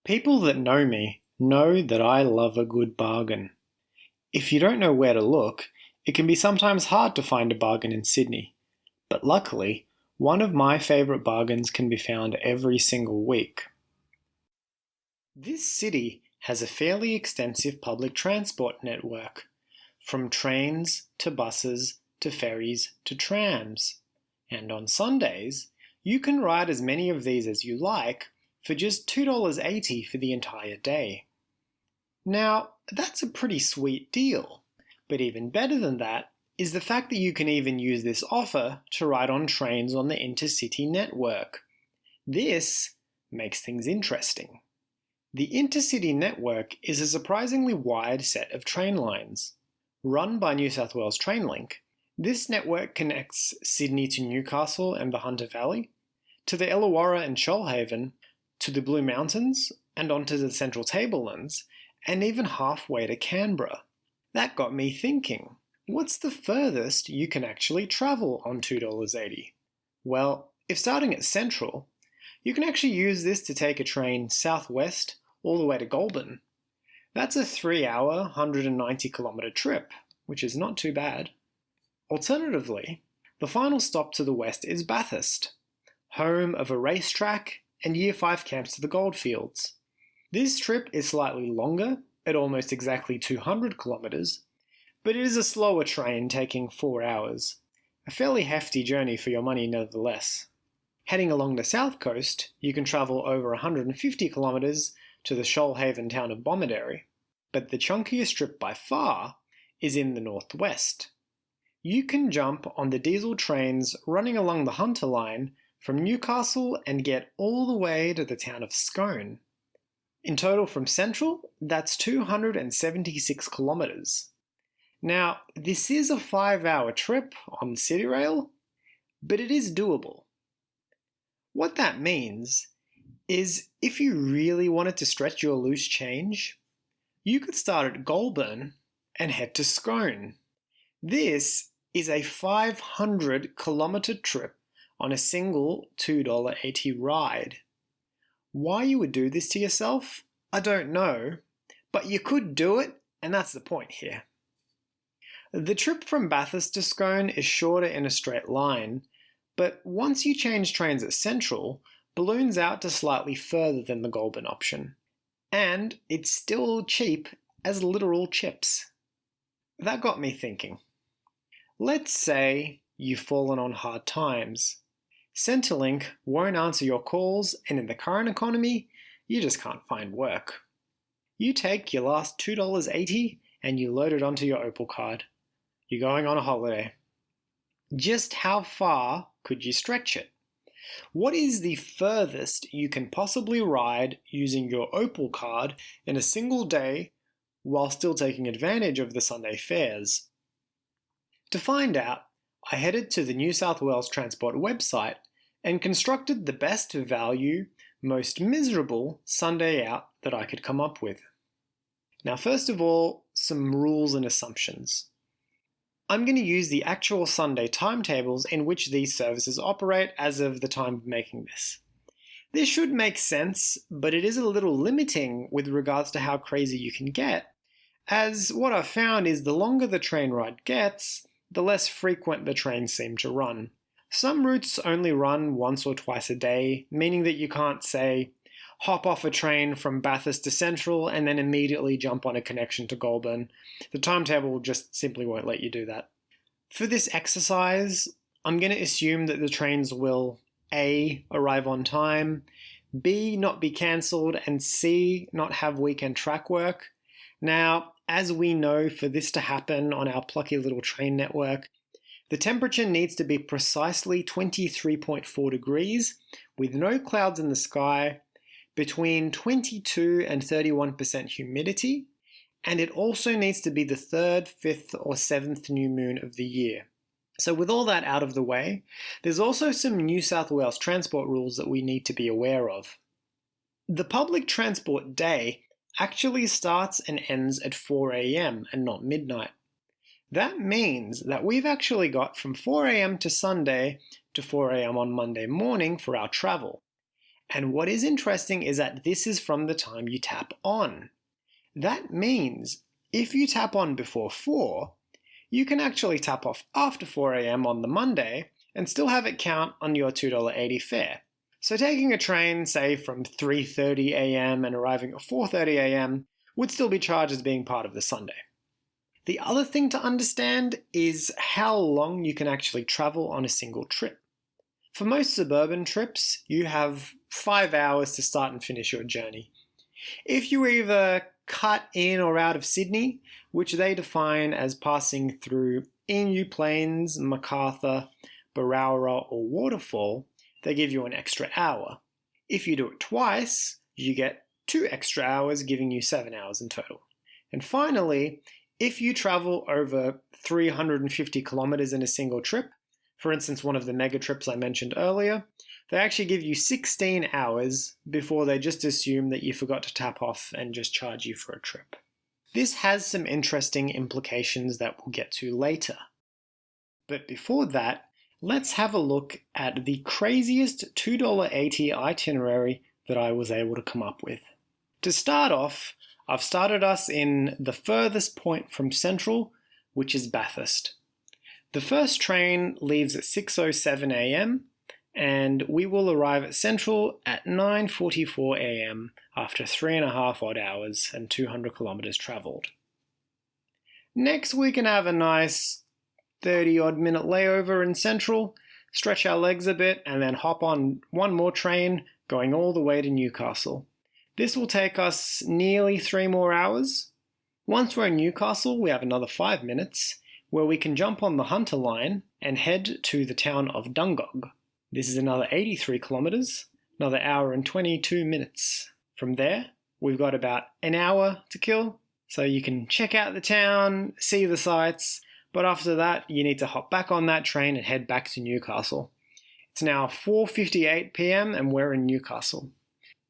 People that know me know that I love a good bargain. If you don't know where to look, it can be sometimes hard to find a bargain in Sydney. But luckily, one of my favourite bargains can be found every single week. This city has a fairly extensive public transport network, from trains to buses to ferries to trams. And on Sundays, you can ride as many of these as you like for just $2.80 for the entire day. Now, that's a pretty sweet deal, but even better than that is the fact that you can even use this offer to ride on trains on the intercity network. This makes things interesting. The intercity network is a surprisingly wide set of train lines. Run by New South Wales Trainlink, this network connects Sydney to Newcastle and the Hunter Valley, to the Illawarra and Shoalhaven, to the Blue Mountains, and onto the Central Tablelands, and even halfway to Canberra. That got me thinking, what's the furthest you can actually travel on $2.80? Well, if starting at Central, you can actually use this to take a train southwest all the way to Goulburn. That's a 3-hour, 190-kilometre trip, which is not too bad. Alternatively, the final stop to the west is Bathurst, home of a racetrack and Year 5 camps to the Goldfields. This trip is slightly longer, at almost exactly 200 kilometres, but it is a slower train taking 4 hours. A fairly hefty journey for your money nevertheless. Heading along the south coast, you can travel over 150 kilometres to the Shoalhaven town of Bomaderry, but the chunkiest trip by far is in the northwest. You can jump on the diesel trains running along the Hunter Line from Newcastle and get all the way to the town of Scone. In total from Central, that's 276 kilometres. Now, this is a 5-hour trip on CityRail, but it is doable. What that means is if you really wanted to stretch your loose change, you could start at Goulburn and head to Scone. This is a 500-kilometre trip on a single $2.80 ride. Why you would do this to yourself, I don't know, but you could do it, and that's the point here. The trip from Bathurst to Scone is shorter in a straight line, but once you change trains at Central, balloons out to slightly further than the Goulburn option. And it's still cheap as literal chips. That got me thinking. Let's say you've fallen on hard times. Centrelink won't answer your calls, and in the current economy, you just can't find work. You take your last $2.80 and you load it onto your Opal card. You're going on a holiday. Just how far could you stretch it? What is the furthest you can possibly ride using your Opal card in a single day while still taking advantage of the Sunday fares? To find out, I headed to the New South Wales Transport website and constructed the best value, most miserable Sunday out that I could come up with. Now, first of all, some rules and assumptions. I'm going to use the actual Sunday timetables in which these services operate as of the time of making this. This should make sense, but it is a little limiting with regards to how crazy you can get, as what I've found is the longer the train ride gets, the less frequent the trains seem to run. Some routes only run once or twice a day, meaning that you can't, say, hop off a train from Bathurst to Central and then immediately jump on a connection to Goulburn. The timetable just simply won't let you do that. For this exercise, I'm going to assume that the trains will A, arrive on time, B, not be cancelled, and C, not have weekend track work. Now, as we know, for this to happen on our plucky little train network, the temperature needs to be precisely 23.4 degrees, with no clouds in the sky, between 22 and 31% humidity, and it also needs to be the 3rd, 5th, or 7th new moon of the year. So with all that out of the way, there's also some New South Wales transport rules that we need to be aware of. The public transport day actually starts and ends at 4 AM and not midnight. That means that we've actually got from 4 AM to Sunday to 4 AM on Monday morning for our travel. And what is interesting is that this is from the time you tap on. That means if you tap on before 4, you can actually tap off after 4 a.m. on the Monday and still have it count on your $2.80 fare. So taking a train, say from 3:30 a.m. and arriving at 4:30 a.m. would still be charged as being part of the Sunday. The other thing to understand is how long you can actually travel on a single trip. For most suburban trips, you have 5 hours to start and finish your journey. If you either cut in or out of Sydney, which they define as passing through Emu Plains, Macarthur, Berowra or Waterfall, they give you an extra hour. If you do it twice, you get 2 extra hours, giving you 7 hours in total. And finally, if you travel over 350 kilometers in a single trip, for instance, one of the mega trips I mentioned earlier, they actually give you 16 hours before they just assume that you forgot to tap off and just charge you for a trip. This has some interesting implications that we'll get to later. But before that, let's have a look at the craziest $2.80 itinerary that I was able to come up with. To start off, I've started us in the furthest point from Central, which is Bathurst. The first train leaves at 6:07 a.m. and we will arrive at Central at 9:44 a.m. after 3.5 odd hours and 200 kilometers travelled. Next, we can have a nice 30 odd minute layover in Central, stretch our legs a bit, and then hop on one more train going all the way to Newcastle. This will take us nearly 3 more hours. Once we're in Newcastle, we have another 5 minutes, where we can jump on the Hunter line and head to the town of Dungog. This is another 83 kilometers, another hour and 22 minutes. From there, we've got about an hour to kill, so you can check out the town, see the sights, but after that, you need to hop back on that train and head back to Newcastle. It's now 4:58 p.m. and we're in Newcastle.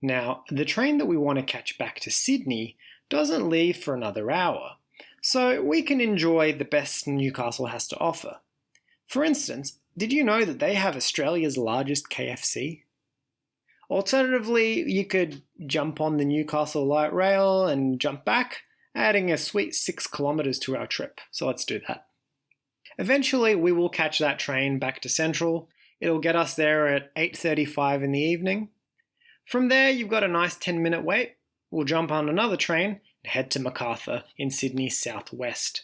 Now, the train that we want to catch back to Sydney doesn't leave for another hour, so we can enjoy the best Newcastle has to offer. For instance, did you know that they have Australia's largest KFC? Alternatively, you could jump on the Newcastle light rail and jump back, adding a sweet 6 kilometers to our trip, so let's do that. Eventually, we will catch that train back to Central. It'll get us there at 8:35 in the evening. From there, you've got a nice 10-minute wait. We'll jump on another train and head to Macarthur in Sydney's southwest.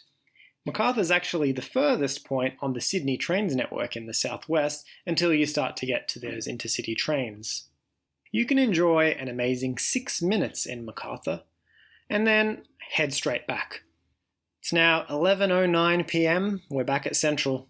Macarthur is actually the furthest point on the Sydney Trains network in the southwest until you start to get to those intercity trains. You can enjoy an amazing 6 minutes in Macarthur and then head straight back. It's now 11:09 p.m. We're back at Central.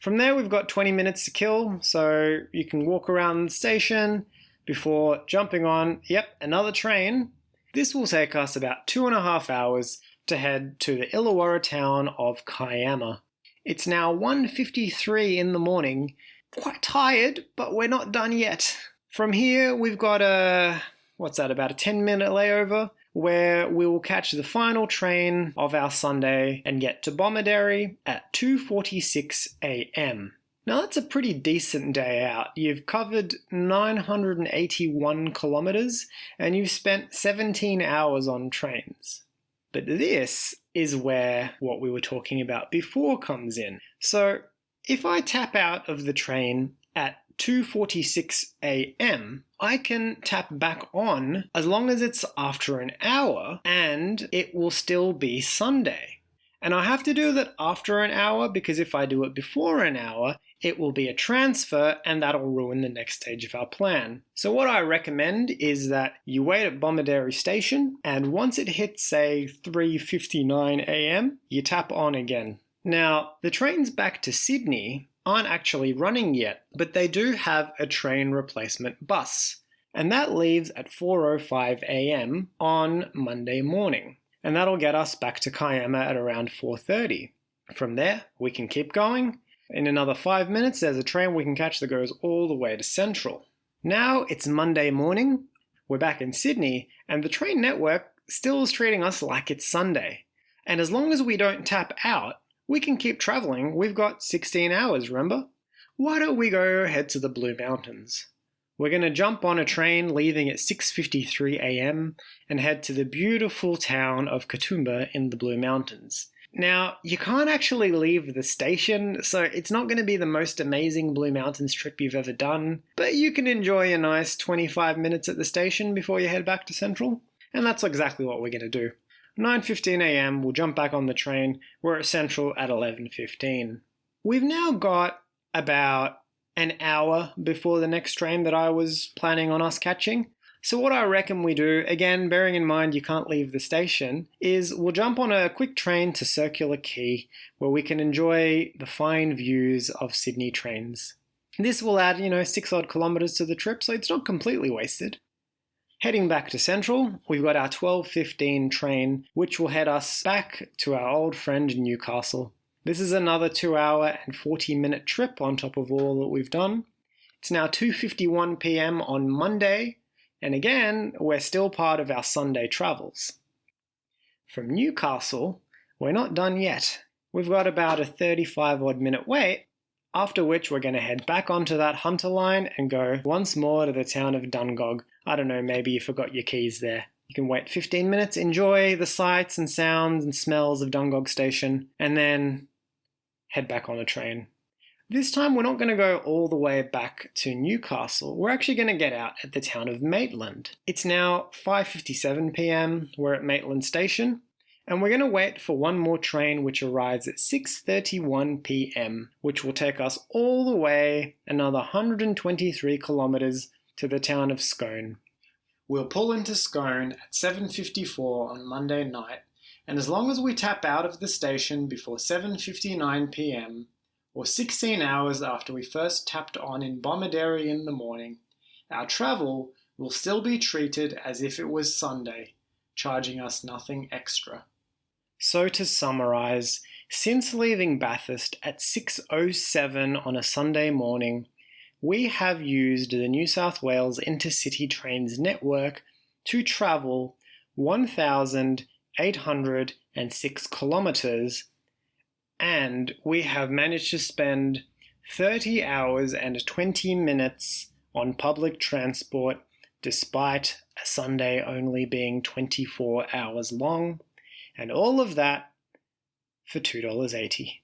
From there, we've got 20 minutes to kill, so you can walk around the station before jumping on, another train. This will take us about 2.5 hours to head to the Illawarra town of Kiama. It's now 1:53 in the morning. Quite tired, but we're not done yet. From here, we've got about a 10-minute layover, where we will catch the final train of our Sunday and get to Bomaderry at 2:46 a.m. Now that's a pretty decent day out. You've covered 981 kilometers and you've spent 17 hours on trains. But this is where what we were talking about before comes in. So if I tap out of the train at 2:46 a.m., I can tap back on as long as it's after an hour and it will still be Sunday. And I have to do that after an hour because if I do it before an hour, it will be a transfer and that'll ruin the next stage of our plan. So what I recommend is that you wait at Bomaderry station and once it hits, say, 3:59 a.m., you tap on again. Now, the trains back to Sydney aren't actually running yet, but they do have a train replacement bus. And that leaves at 4:05 a.m. on Monday morning. And that'll get us back to Kiama at around 4:30. From there, we can keep going. In another 5 minutes, there's a train we can catch that goes all the way to Central. Now it's Monday morning, we're back in Sydney, and the train network still is treating us like it's Sunday. And as long as we don't tap out, we can keep traveling. We've got 16 hours, remember? Why don't we go head to the Blue Mountains? We're going to jump on a train leaving at 6:53 a.m. and head to the beautiful town of Katoomba in the Blue Mountains. Now, you can't actually leave the station, so it's not going to be the most amazing Blue Mountains trip you've ever done, but you can enjoy a nice 25 minutes at the station before you head back to Central, and that's exactly what we're going to do. 9:15 a.m, we'll jump back on the train. We're at Central at 11:15. We've now got about an hour before the next train that I was planning on us catching. So what I reckon we do, again, bearing in mind you can't leave the station, is we'll jump on a quick train to Circular Quay where we can enjoy the fine views of Sydney trains. This will add, 6 odd kilometres to the trip, so it's not completely wasted. Heading back to Central, we've got our 12:15 train, which will head us back to our old friend Newcastle. This is another 2-hour and 40-minute trip on top of all that we've done. It's now 2:51 p.m. on Monday, and again, we're still part of our Sunday travels. From Newcastle, we're not done yet. We've got about a 35-odd minute wait, after which we're going to head back onto that Hunter line and go once more to the town of Dungog. I don't know, maybe you forgot your keys there. You can wait 15 minutes, enjoy the sights and sounds and smells of Dungog Station, and then head back on a train. This time we're not going to go all the way back to Newcastle. We're actually going to get out at the town of Maitland. It's now 5:57 p.m. We're at Maitland Station, and we're going to wait for one more train which arrives at 6:31 p.m, which will take us all the way another 123 kilometres to the town of Scone. We'll pull into Scone at 7:54 on Monday night, and as long as we tap out of the station before 7:59 p.m, or 16 hours after we first tapped on in Bomaderry in the morning, our travel will still be treated as if it was Sunday, charging us nothing extra. So to summarise, since leaving Bathurst at 6:07 on a Sunday morning, we have used the New South Wales Intercity Trains network to travel 1,806 kilometres, and we have managed to spend 30 hours and 20 minutes on public transport, despite a Sunday only being 24 hours long, and all of that for $2.80.